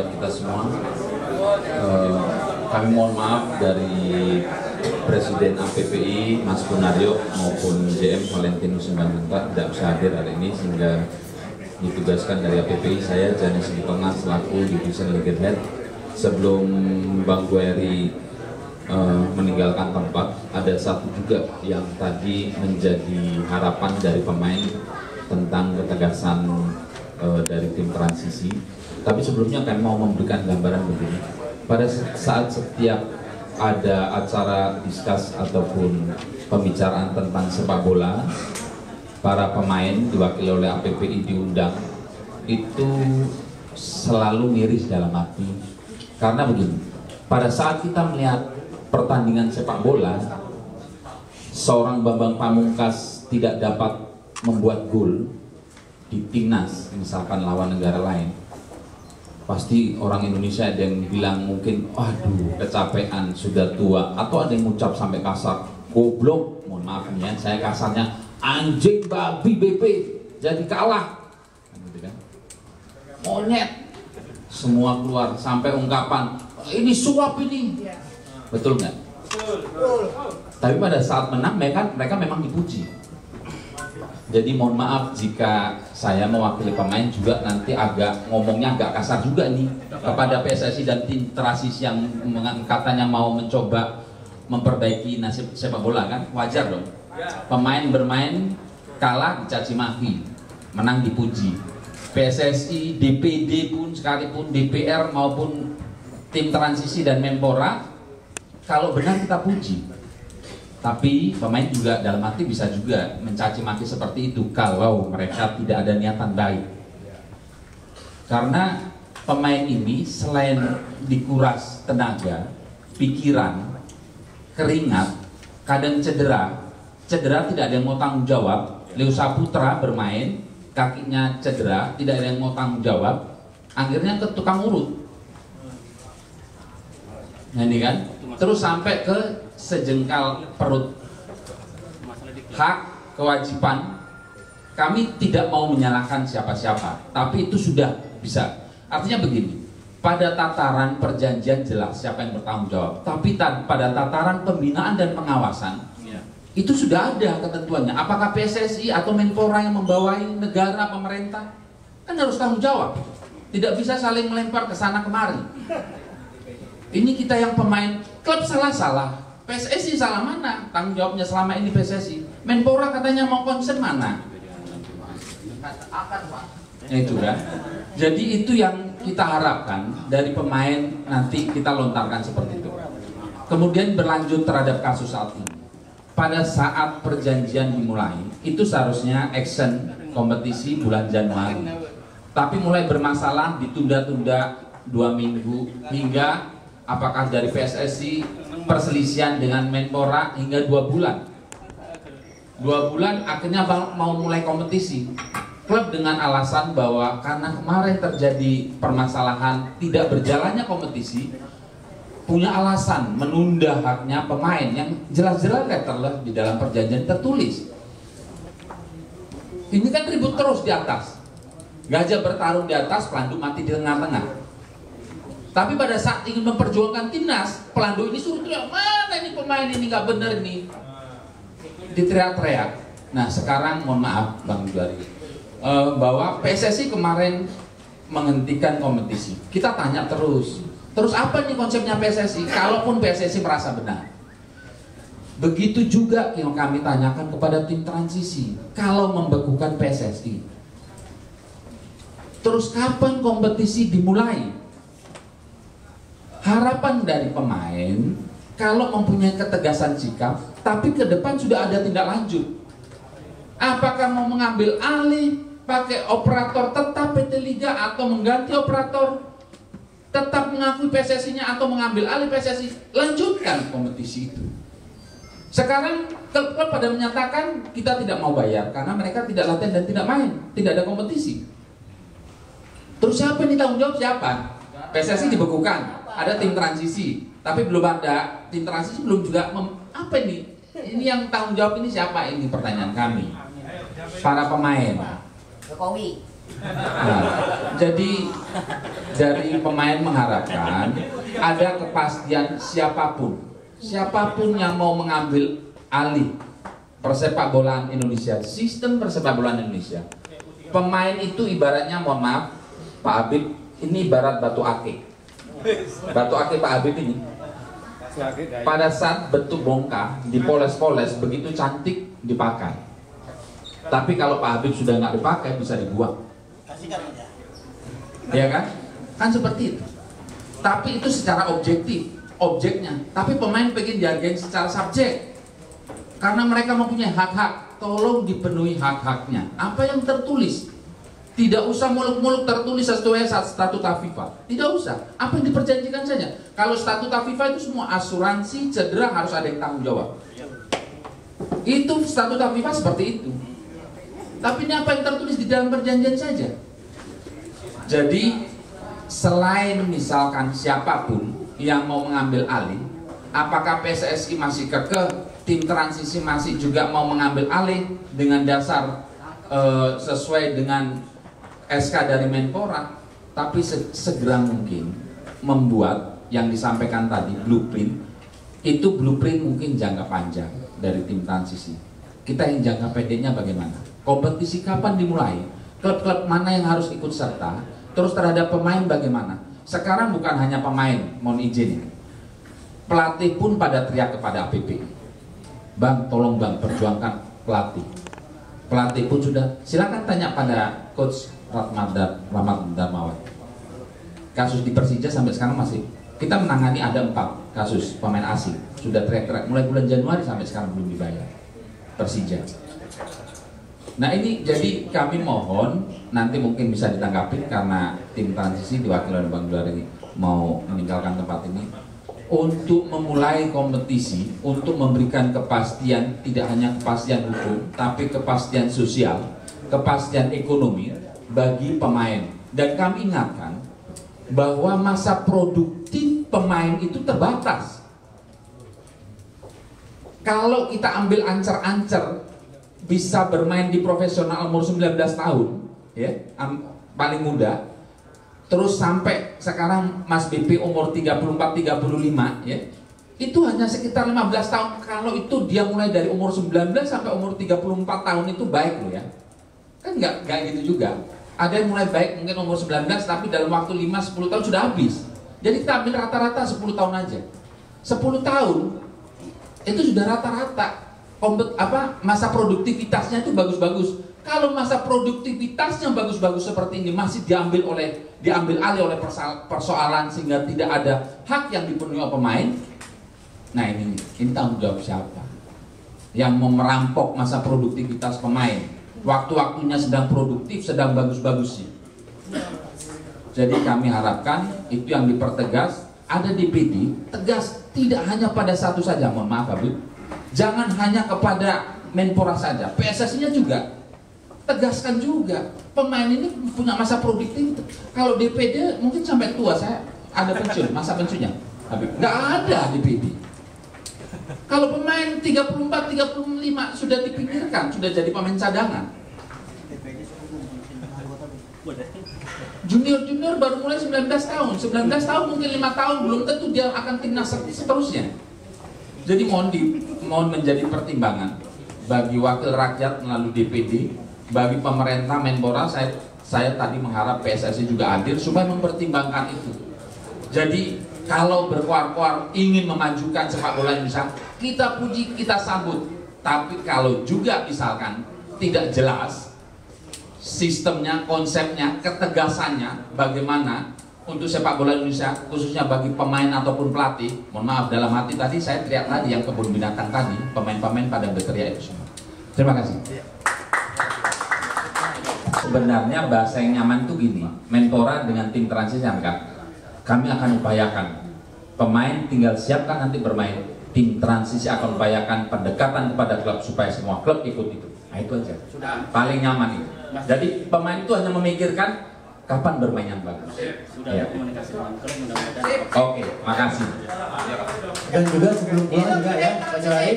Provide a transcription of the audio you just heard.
kita semua. Kami mohon maaf dari Presiden APPI Mas Kunaryo maupun JM Valentinus Simanjuntak tidak bisa hadir hari ini, sehingga ditugaskan dari APPI saya Jani Sigitonga selaku Division Legal Head. Sebelum Bang Gueri meninggalkan tempat, ada satu juga yang tadi menjadi harapan dari pemain tentang ketegasan dari tim transisi. Tapi sebelumnya kami mau memberikan gambaran begini. Pada saat setiap ada acara diskus ataupun pembicaraan tentang sepak bola, para pemain diwakili oleh APPI diundang, itu selalu miris dalam hati. Karena begini, pada saat kita melihat pertandingan sepak bola, seorang Bambang Pamungkas tidak dapat membuat gol di timnas, misalkan lawan negara lain, pasti orang Indonesia ada yang bilang mungkin, aduh kecapean, sudah tua, atau ada yang ngucap sampai kasar, goblok, mohon maaf nih ya, saya kasarnya, anjing babi BP, jadi kalah, gitu kan? Monyet, semua keluar, sampai ungkapan, ini suap ini, betul nggak? Tapi pada saat menang mereka memang dipuji. Jadi mohon maaf jika saya mewakili pemain juga nanti ngomongnya agak kasar juga nih kepada PSSI dan tim transisi yang katanya mau mencoba memperbaiki nasib sepak bola, kan wajar dong. Pemain bermain kalah dicaci maki, menang dipuji. PSSI, DPD pun sekalipun, DPR maupun tim transisi dan Menpora, kalau benar kita puji. Tapi pemain juga dalam hati bisa juga mencaci maki seperti itu kalau mereka tidak ada niatan baik. Karena pemain ini selain dikuras tenaga, pikiran, keringat, kadang cedera tidak ada yang mau tanggung jawab. Leo Saputra bermain, kakinya cedera, tidak ada yang mau tanggung jawab, akhirnya ke tukang urut. Nah ini kan, terus sampai ke sejengkal perut. Hak, kewajiban, kami tidak mau menyalahkan siapa-siapa, tapi itu sudah bisa. Artinya begini, pada tataran perjanjian jelas siapa yang bertanggung jawab, tapi pada tataran pembinaan dan pengawasan itu sudah ada ketentuannya. Apakah PSSI atau Menpora yang membawai negara, pemerintah, kan harus tanggung jawab. Tidak bisa saling melempar ke sana kemari. Ini kita yang pemain, klub salah-salah, PSSI salah mana? Tanggung jawabnya selama ini PSSI. Menpora katanya mau konsen mana? Itu kan. Jadi itu yang kita harapkan dari pemain, nanti kita lontarkan seperti itu. Kemudian berlanjut terhadap kasus saat ini. Pada saat perjanjian dimulai, itu seharusnya action kompetisi bulan Januari. Tapi mulai bermasalah, ditunda-tunda 2 minggu, hingga apakah dari PSSI perselisihan dengan Menpora hingga 2 bulan. 2 bulan akhirnya mau mulai kompetisi. Klub dengan alasan bahwa karena kemarin terjadi permasalahan tidak berjalannya kompetisi, punya alasan menunda haknya pemain yang jelas-jelas letterless di dalam perjanjian tertulis. Ini kan ribut terus di atas. Gajah bertarung di atas, pelandu mati di tengah-tengah. Tapi pada saat ingin memperjuangkan timnas, pelandu ini suruh teriak, mana ini pemain ini nggak bener ini, diteriak-teriak. Nah sekarang mohon maaf Bang Jari, bahwa PSSI kemarin menghentikan kompetisi. Kita tanya terus apa nih konsepnya PSSI? Kalaupun PSSI merasa benar, begitu juga yang kami tanyakan kepada tim transisi. Kalau membekukan PSSI, terus kapan kompetisi dimulai? Harapan dari pemain kalau mempunyai ketegasan sikap, tapi ke depan sudah ada tindak lanjut. Apakah mau mengambil alih pakai operator tetap PT Liga atau mengganti operator tetap mengakui PSSI-nya atau mengambil alih PSSI, lanjutkan kompetisi itu. Sekarang klub-klub pada menyatakan kita tidak mau bayar karena mereka tidak latihan dan tidak main, tidak ada kompetisi. Terus siapa ini tanggung jawab siapa? PSSI dibekukan. Ada tim transisi, tapi belum ada tim transisi, belum juga apa ini? Ini yang tanggung jawab ini siapa? Ini pertanyaan kami. Para pemain. Jokowi. Nah, jadi dari pemain mengharapkan ada kepastian siapapun yang mau mengambil alih persepak bolaan Indonesia, sistem persepak bolaan Indonesia. Pemain itu ibaratnya, mohon maaf Pak Habib, ini ibarat batu akik. Batu akik Pak Habib ini pada saat bentuk bongkar dipoles-poles begitu cantik dipakai. Tapi kalau Pak Habib sudah nggak dipakai bisa dibuang. Ya kan? Kan seperti itu. Tapi itu secara objektif, objeknya. Tapi pemain pengen dihargai secara subjek. Karena mereka mempunyai hak-hak. Tolong dipenuhi hak-haknya. Apa yang tertulis? Tidak usah muluk-muluk tertulis sesuai statuta FIFA. Tidak usah. Apa yang diperjanjikan saja. Kalau statuta FIFA itu semua asuransi cedera harus ada yang tanggung jawab. Itu statuta FIFA seperti itu. Tapi ini apa yang tertulis di dalam perjanjian saja. Jadi selain misalkan siapapun yang mau mengambil alih, apakah PSSI masih kekeh, tim transisi masih juga mau mengambil alih dengan dasar sesuai dengan SK dari Menpora, tapi segera mungkin membuat yang disampaikan tadi blueprint. Itu blueprint mungkin jangka panjang dari tim transisi. Kita yang jangka pendeknya bagaimana? Kompetisi kapan dimulai? Klub-klub mana yang harus ikut serta? Terus terhadap pemain bagaimana? Sekarang bukan hanya pemain, mohon izin, pelatih pun pada teriak kepada APP, Bang, tolong Bang, perjuangkan pelatih. Pelatih pun sudah, silakan tanya pada Coach Rahmat Darmawan. Kasus di Persija sampai sekarang masih, kita menangani ada 4 kasus pemain asing, sudah teriak-teriak mulai bulan Januari sampai sekarang belum dibayar Persija. Nah ini jadi kami mohon nanti mungkin bisa ditanggapi karena tim transisi diwakili oleh Bang Dular ini mau meninggalkan tempat ini, untuk memulai kompetisi, untuk memberikan kepastian, tidak hanya kepastian hukum tapi kepastian sosial, kepastian ekonomi bagi pemain. Dan kami ingatkan bahwa masa produktif pemain itu terbatas. Kalau kita ambil ancer-ancer bisa bermain di profesional umur 19 tahun ya, paling muda, terus sampai sekarang Mas BP umur 34-35 ya, itu hanya sekitar 15 tahun. Kalau itu dia mulai dari umur 19 sampai umur 34 tahun itu baik loh ya. Kan nggak gitu juga. Ada yang mulai baik mungkin umur 19 tapi dalam waktu 5-10 tahun sudah habis. Jadi kita ambil rata-rata 10 tahun aja. 10 tahun itu sudah rata-rata masa produktivitasnya itu bagus-bagus. Kalau masa produktivitasnya bagus-bagus seperti ini masih diambil alih oleh persoalan sehingga tidak ada hak yang dipenuhi oleh pemain. Nah ini tanggung jawab siapa? Yang mau merampok masa produktivitas pemain? Waktu-waktunya sedang produktif, sedang bagus-bagusnya. Jadi kami harapkan itu yang dipertegas. Ada DPD tegas, tidak hanya pada satu saja. Mohon maaf Habib, jangan hanya kepada Menpora saja, PSSI-nya juga tegaskan juga. Pemain ini punya masa produktif. Kalau DPD mungkin sampai tua, saya ada pensiun, masa pensiunnya Habib, nggak ada DPD. Kalau pemain 34-35 sudah dipikirkan, sudah jadi pemain cadangan. Junior baru mulai 19 tahun. 19 tahun mungkin 5 tahun belum tentu dia akan timnas seterusnya. Jadi mohon menjadi pertimbangan bagi wakil rakyat melalui DPD, bagi pemerintah Menpora. Saya tadi mengharap PSSI juga hadir supaya mempertimbangkan itu. Jadi kalau berkuar-kuar ingin memajukan sepak bola Indonesia, kita puji, kita sambut. Tapi kalau juga misalkan tidak jelas sistemnya, konsepnya, ketegasannya bagaimana untuk sepak bola Indonesia, khususnya bagi pemain ataupun pelatih. Mohon maaf, dalam hati tadi saya teriak tadi yang kebun binatang tadi, pemain-pemain pada berteriak itu semua. Terima kasih. Sebenarnya bahasa yang nyaman tuh gini, Menpora dengan tim transisi kan, kami akan upayakan pemain tinggal siapkan nanti bermain, tim transisi akan upayakan pendekatan kepada klub supaya semua klub ikut itu. Nah itu aja, paling nyaman itu. Jadi pemain itu hanya memikirkan kapan bermain yang bagus. Sudah ya. Komunikasi dengan klub, mudah-mudahan. Oke, makasih. Dan juga sebelum pulang juga ya, Pak Jalari,